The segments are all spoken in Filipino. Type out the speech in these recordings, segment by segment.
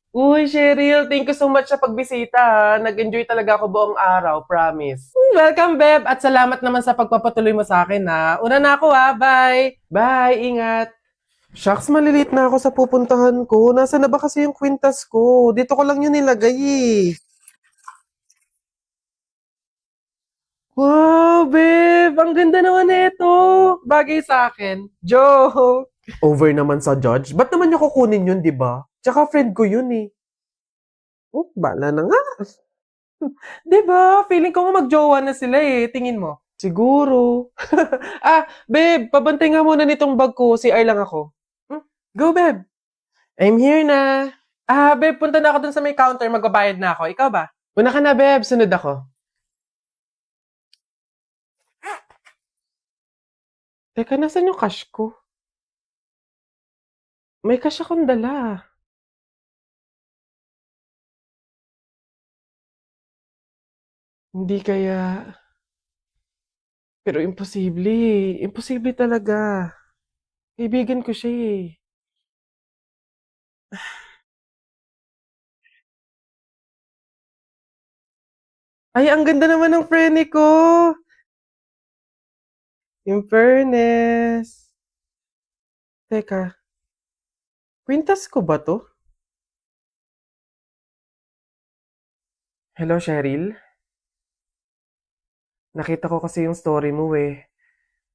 Uy, Cheryl, thank you so much sa pagbisita ha. Nag-enjoy talaga ako buong araw, promise. Welcome, Beb, at salamat naman sa pagpapatuloy mo sa akin ha. Una na ako ha, bye! Bye, ingat! Shucks, malilate na ako sa pupuntahan ko. Nasaan na ba kasi yung kwintas ko? Dito ko lang yun nilagay eh. Wow, babe! Ang ganda naman nito! Bagay sa akin. Joke! Over naman sa judge. Ba't naman niya kukunin yun, di ba? Tsaka friend ko yun eh. Oh, bala na nga. 'Di ba? Feeling ko nga magjowa na sila eh. Tingin mo? Siguro. Babe, pabantay nga muna nitong bag ko. CR lang ako. Hmm, go, babe. I'm here na. Babe, punta na ako dun sa may counter. Magbabayad na ako. Ikaw ba? Una ka na, babe. Sunod ako. Teka, nasan yung cash ko? May cash akong dala. Hindi kaya... Pero imposible eh. Imposible talaga. Kaibigan ko siya eh. Ay, ang ganda naman ng frene ko. In fairness. Teka, kwintas ko ba to? Hello, Cheryl? Nakita ko kasi yung story mo eh.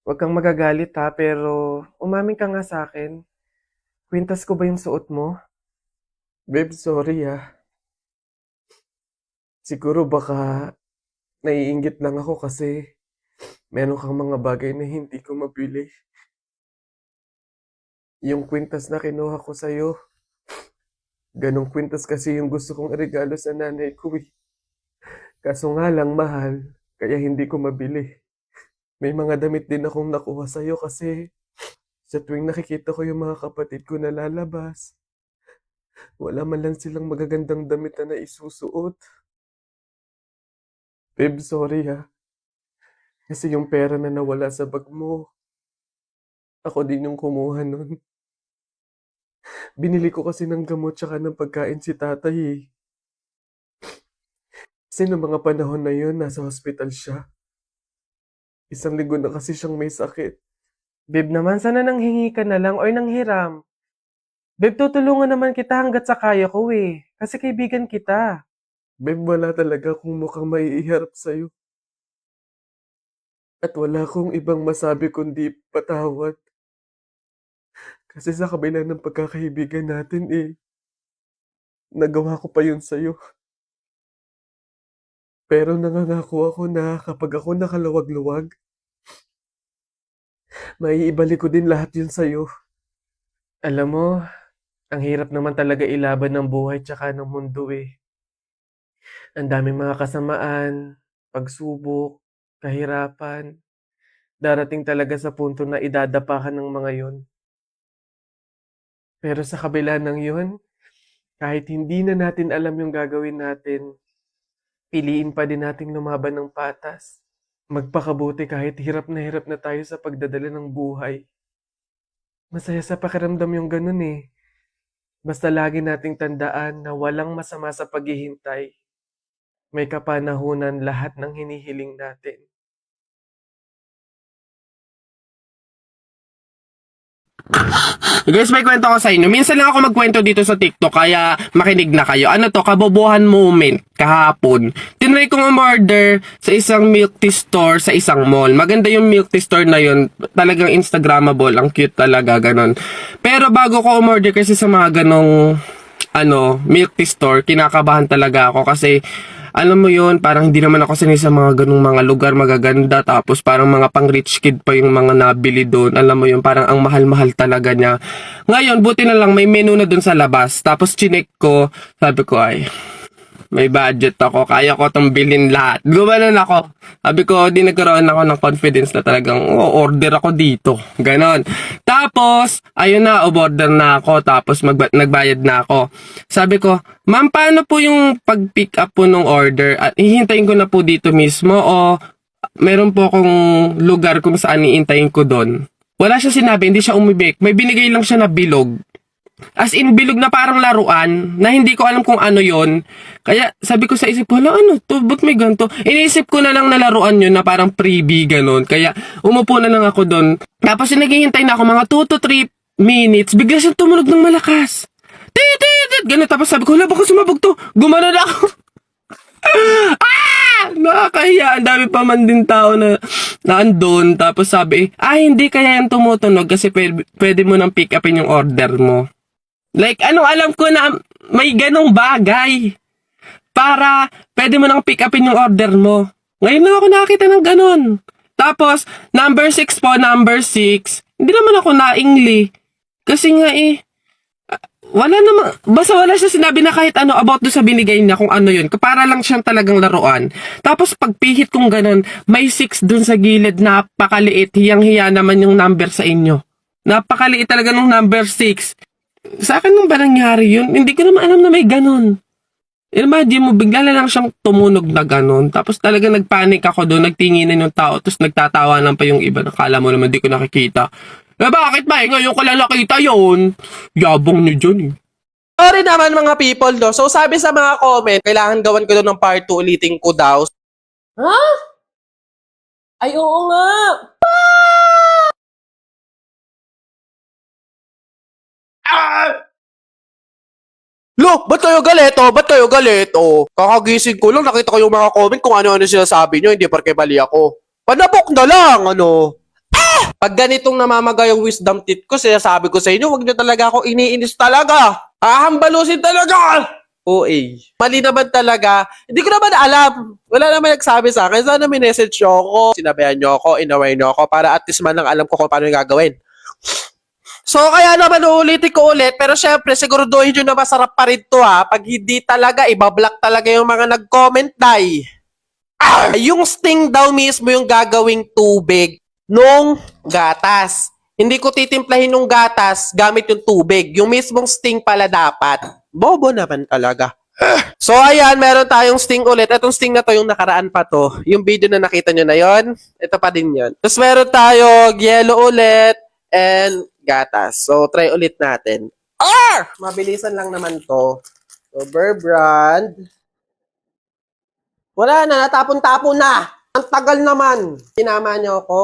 Huwag kang magagalit ha, pero umamin ka nga sa akin. Kwintas ko ba yung suot mo? Babe, sorry ah. Siguro baka naiinggit lang ako kasi meron kang mga bagay na hindi ko mabili. Yung kwintas na kinuha ko sa'yo, ganong kwintas kasi yung gusto kong regalo sa nanay ko eh. Kaso nga lang mahal, kaya hindi ko mabili. May mga damit din akong nakuha sa'yo kasi sa tuwing nakikita ko yung mga kapatid ko na lalabas, wala man lang silang magagandang damit na naisusuot. Babe, sorry ha. Kasi yung pera na nawala sa bag mo, ako din yung kumuha nun. Binili ko kasi ng gamot tsaka ng pagkain si tatay eh. Kasi noong mga panahon na yun, nasa hospital siya. Isang linggo na kasi siyang may sakit. Babe naman, sana nanghingi ka na lang or nanghiram. Babe, tutulungan naman kita hanggat sa kaya ko eh. Kasi kaibigan kita. Babe, wala talaga kung mukhang maiiharap sa'yo. At wala akong ibang masabi kundi patawad. Kasi sa kabila ng pagkakaibigan natin eh, nagawa ko pa yun sa'yo. Pero nangangako ako na kapag ako nakaluwag-luwag, maiibalik ko din lahat yun sa'yo. Alam mo, ang hirap naman talaga ilaban ng buhay tsaka ng mundo eh. Ang daming mga kasamaan, pagsubok, kahirapan. Darating talaga sa punto na idadapa ka ng mga yun. Pero sa kabila ng yun, kahit hindi na natin alam yung gagawin natin, piliin pa din nating lumaban ng patas. Magpakabuti kahit hirap na tayo sa pagdadala ng buhay. Masaya sa pakiramdam yung ganun eh. Basta lagi nating tandaan na walang masama sa paghihintay. May kapanahunan lahat ng hinihiling natin. Guys, may kwento ko sa inyo. Minsan lang ako magkwento dito sa TikTok, kaya makinig na kayo. Ano to, kabobohan moment kahapon. Tinry kong umorder sa isang milk tea store sa isang mall. Maganda yung milk tea store na yun. Talagang Instagrammable. Ang cute talaga, ganon. Pero bago ko umorder kasi sa mga ganong milk tea store, kinakabahan talaga ako kasi alam mo yun, parang hindi naman ako sanay sa mga ganung mga lugar magaganda, tapos parang mga pang rich kid pa yung mga nabili doon. Alam mo yun, parang ang mahal-mahal talaga niya. Ngayon, buti na lang may menu na doon sa labas. Tapos chinek ko, sabi ko ay, may budget ako, kaya ko itong bilhin lahat. Gumanon ako. Sabi ko, di nagkaroon ako ng confidence na talagang, order ako dito. Ganon. Tapos, ayun na, order na ako. Tapos, nagbayad na ako. Sabi ko, ma'am, paano po yung pag-pick up po ng order? At hihintayin ko na po dito mismo o meron po akong lugar kung saan iintayin ko doon? Wala siya sinabi, hindi siya umibig. May binigay lang siya na bilog. As in, bilog na parang laruan, na hindi ko alam kung ano yon. Kaya sabi ko sa isip ko, hala, ano to? Ba't may ganito? Iniisip ko na lang na laruan yun na parang freebie, ganun. Kaya umupo na lang ako doon. Tapos naghihintay na ako mga 2 to 3 minutes, bigla siyang tumunog ng malakas. Tit! Ganun. Tapos sabi ko, hala, baka sumabog to. Gumano na ako. Nakakahiya. Ang dami pa man din tao na andun. Tapos sabi, hindi kaya yan tumutunog kasi pwede mo nang pick upin yung order mo. Like, alam ko na may ganong bagay. Para pwede mo nang pick upin yung order mo. Ngayon lang ako nakakita ng ganon. Tapos, number 6 po, number 6. Hindi naman ako naingli. Kasi nga wala naman, basta wala siya sinabi na kahit ano about do sa binigay niya kung ano yun. Para lang siyang talagang laruan. Tapos pagpihit kong ganun, may 6 dun sa gilid, napakaliit. Hiyang-hiya naman yung number sa inyo. Napakaliit talaga ng number 6. Sa akin nung ba nangyari yun? Hindi ko naman alam na may ganun. Imagine mo, bigla na lang siyang tumunog na ganun. Tapos talaga nagpanic ako doon, nagtinginan yung tao, tapos nagtatawanan pa yung iba. Nakala mo naman di ko nakikita. Bakit ba? Ngayon ko lang nakita yun. Yabong niyo dyan eh. Sorry naman mga people, no? So sabi sa mga comment, kailangan gawan ko doon ng part 2, ulitin ko daw. Ha? Ay, oo nga. Lo, ba't kayo galito? Ba't kayo galito? Kakagising ko lang, nakita ko yung mga comment kung ano-ano sinasabi nyo, hindi porke mali ako. Panabok na lang, ano? Pag ganitong namamaga yung wisdom teeth ko, sinasabi ko sa inyo, huwag nyo talaga ako iniinis talaga. Hahambalusin talaga! OA. Mali naman talaga. Hindi ko naman alam. Wala naman nagsabi sa akin. Sana minessage nyo ako. Sinabihan nyo ako, inaway nyo ako para at least man lang alam ko kung paano yung gagawin. So, kaya naman uulitin ko ulit. Pero syempre, siguraduhin nyo na masarap pa rin to ha. Pag hindi talaga, ibablock talaga yung mga nag-comment, day. Yung sting daw mismo yung gagawing tubig nung gatas. Hindi ko titimplahin yung gatas gamit yung tubig. Yung mismong sting pala dapat. Bobo naman talaga. So, ayan, meron tayong sting ulit. Itong sting na to, yung nakaraan pa to. Yung video na nakita nyo na yon, ito pa din yon. Tapos meron tayo yellow ulit and gatas. So, try ulit natin. Mabilisan lang naman to. So, Burr Brand. Wala na, natapon-tapon na. Ang tagal naman. Sinama nyo ako.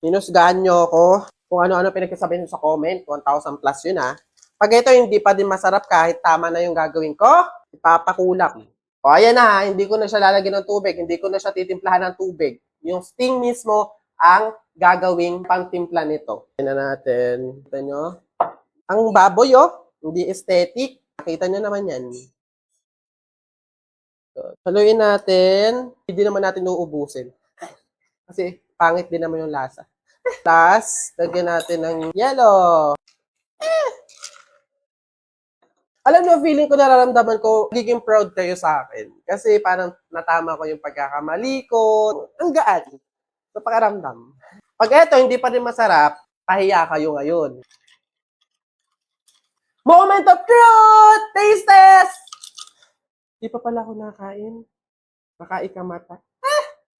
Minusgahan nyo ako. Kung ano-ano pinagkasabi nyo sa comment. 1,000 plus yun ha. Pag ito hindi pa din masarap kahit tama na yung gagawin ko, ipapakulak. O ayan na ha, hindi ko na siya lalagyan ng tubig. Hindi ko na siya titimplahan ng tubig. Yung sting mismo ang gagawing pangtimpla nito. Tignan natin. Kita nyo? Ang baboy hindi aesthetic. Nakita nyo naman yan. So, haluin natin. Hindi naman natin uubusin. Kasi pangit din naman yung lasa. Tapos, lagyan natin ng yellow. Alam nyo, feeling ko, nararamdaman ko, magiging proud kayo sa akin. Kasi parang natama ko yung pagkakamali ko. Ang gaan. Sa pakiramdam. Pag eto, hindi pa rin masarap, pahiya kayo ngayon. Moment of truth! Taste test! Di pa pala ako nakain. Nakaikamata.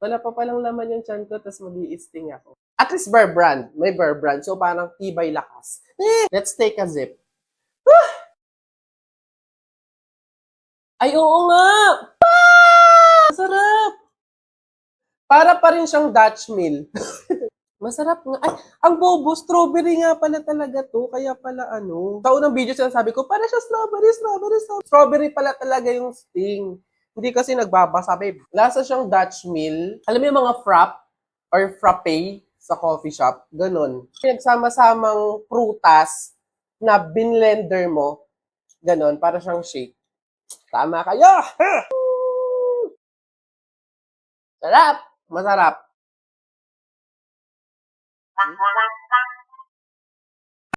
Wala pa palang laman yung chan ko, tapos mag-i-sting ako. At least Burr Brand. May Burr Brand. So parang tibay lakas. Let's take a sip. Ay, oo nga! Masarap! Para pa rin siyang Dutch Mill. Masarap nga. Ay, ang bobo, strawberry nga pala talaga to. Kaya pala Sa unang video sinasabi ko, para siya strawberry. Strawberry pala talaga yung sting. Hindi kasi nagbabasa, babe. Lasa siyang Dutch Mill. Alam mo yung mga frap or frappe sa coffee shop? Ganon. Nagsama-samang prutas na binlender mo. Ganon, para siyang shake. Tama kayo! Sarap! Masarap.